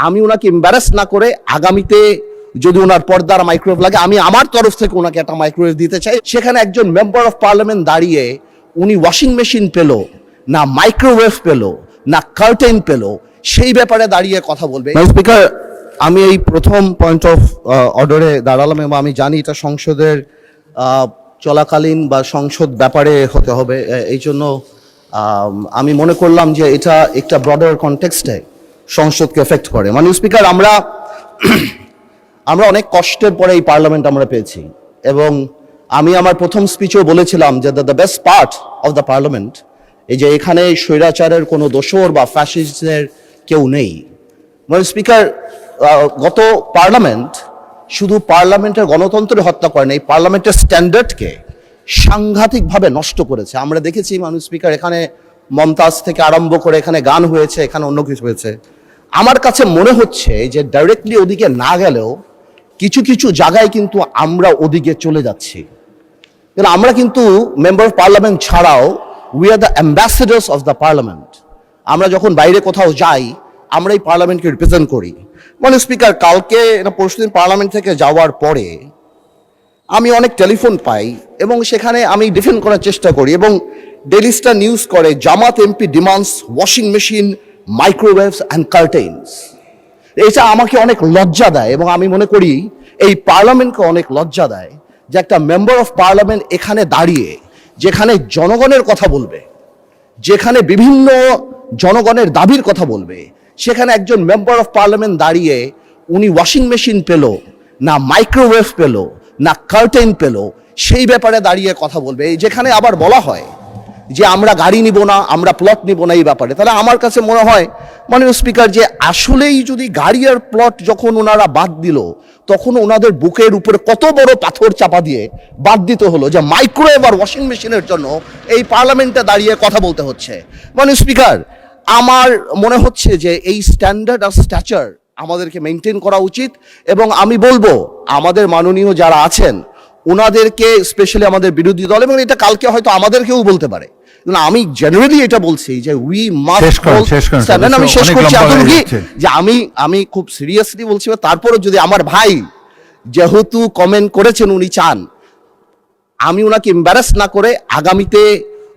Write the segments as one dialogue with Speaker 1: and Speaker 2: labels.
Speaker 1: আমি ওনাকে এম্বারাস না করে আগামীতে যদি ওনার পর্দার মাইক্রোওয়েভ লাগে আমি আমার তরফ থেকে ওনাকে একটা মাইক্রোওয়েভ দিতে চাই। সেখানে একজন মেম্বার অফ পার্লামেন্ট দাঁড়িয়ে উনি ওয়াশিং মেশিন পেল না মাইক্রোওয়েভ পেল না কার্টেন পেল সেই ব্যাপারে দাঁড়িয়ে কথা বলবে। স্পিকার, আমি এই প্রথম পয়েন্ট অফ অর্ডারে দাঁড়ালাম এবং আমি জানি এটা সংসদের চলাকালীন বা সংসদ ব্যাপারে হতে হবে, এই জন্য আমি মনে করলাম যে এটা একটা ব্রডার কনটেক্সটে সংসদকে এফেক্ট করে। স্পিকার, আমরা অনেক কষ্টের পরে এই পার্লামেন্ট আমরা পেয়েছি এবং আমি আমার প্রথম স্পিচেও বলেছিলাম যে the best part of the parliament এই যে এখানে স্বৈরাচারের কোনো দোসর বা ফ্যাসিস্টের কেউ নেই। স্পিকার, গত পার্লামেন্ট শুধু পার্লামেন্টের গণতন্ত্রের হত্যা করে না, এই পার্লামেন্টের স্ট্যান্ডার্ডকে সাংঘাতিকভাবে নষ্ট করেছে। আমরা দেখেছি স্পিকার, এখানে মমতাজ থেকে আরম্ভ করে এখানে গান হয়েছে, এখানে অন্য কিছু হয়েছে। আমার কাছে মনে হচ্ছে যে ডাইরেক্টলি ওদিকে না গেলেও কিছু কিছু জায়গায় কিন্তু আমরা ওদিকে চলে যাচ্ছি। আমরা কিন্তু মেম্বার অফ পার্লামেন্ট ছাড়াও we are the ambassadors of the parliament. আমরা যখন বাইরে কোথাও যাই আমরা এই পার্লামেন্টকে রিপ্রেজেন্ট করি। স্পিকার, কালকে পরশুদিন পার্লামেন্ট থেকে যাওয়ার পরে আমি অনেক টেলিফোন পাই এবং সেখানে আমি ডিফেন্ড করার চেষ্টা করি এবং ডেইলি স্টার নিউজ করে Jamaat MP demands washing machine, microwaves and curtains. এটা আমাকে অনেক লজ্জা দেয় এবং আমি মনে করি এই পার্লামেন্টকে অনেক লজ্জা দেয় যে একটা মেম্বার অফ পার্লামেন্ট এখানে দাঁড়িয়ে যেখানে জনগণের কথা বলবে, যেখানে বিভিন্ন জনগণের দাবির কথা বলবে, সেখানে একজন মেম্বার অফ পার্লামেন্ট দাঁড়িয়ে উনি ওয়াশিং মেশিন পেল না মাইক্রোওয়েভ পেল না কার্টেন পেল সেই ব্যাপারে দাঁড়িয়ে কথা বলবে, যেখানে আবার বলা হয় যে আমরা গাড়ি নিব না, আমরা প্লট নিব না এই ব্যাপারে। তাহলে আমার কাছে মনে হয় স্পিকার যে আসলেই যদি গাড়ি আর প্লট যখন ওনারা বাদ দিল তখন ওনাদের বুকের উপরে কত বড় পাথর চাপা দিয়ে বাদ দিতে হলো যে মাইক্রোওয়েভ আর ওয়াশিং মেশিনের জন্য এই পার্লামেন্টে দাঁড়িয়ে কথা বলতে হচ্ছে। স্পিকার, আমার মনে হচ্ছে যে এই স্ট্যান্ডার্ড আর স্ট্যাচার আমাদেরকে মেনটেন করা উচিত এবং আমি বলবো আমাদের মাননীয় যারা আছেন ওনাদেরকে, স্পেশালি আমাদের বিরোধী দল, এবং এটা কালকে হয়তো আমাদেরকেও বলতে পারে, আমি জেনারেলি এটা বলছি যে উই মাস্ট, আমি শেষ করছি যে আমি খুব সিরিয়াসলি বলছি। তারপরে যদি আমার ভাই যেহেতু কমেন্ট করেছেন উনি চান আমি ওনাকে এম্বারাস না করে আগামীতে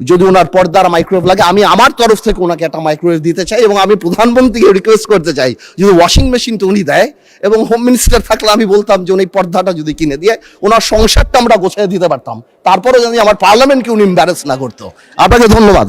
Speaker 1: যদি ওনার পর্দার মাইক্রোওয়েভ লাগে আমি আমার তরফ থেকে ওনাকে একটা মাইক্রোওয়েভ দিতে চাই এবং আমি প্রধানমন্ত্রীকে রিকোয়েস্ট করতে চাই যদি ওয়াশিং মেশিনটা উনি দেয় এবং হোম মিনিস্টার থাকলে আমি বলতাম যে উনি পর্দাটা যদি কিনে দিয়ে ওনার সংসারটা আমরা গোছায় দিতে পারতাম, তারপরে যদি আমার পার্লামেন্টকে উনি এম্বারাস না করতো। আপনাকে ধন্যবাদ।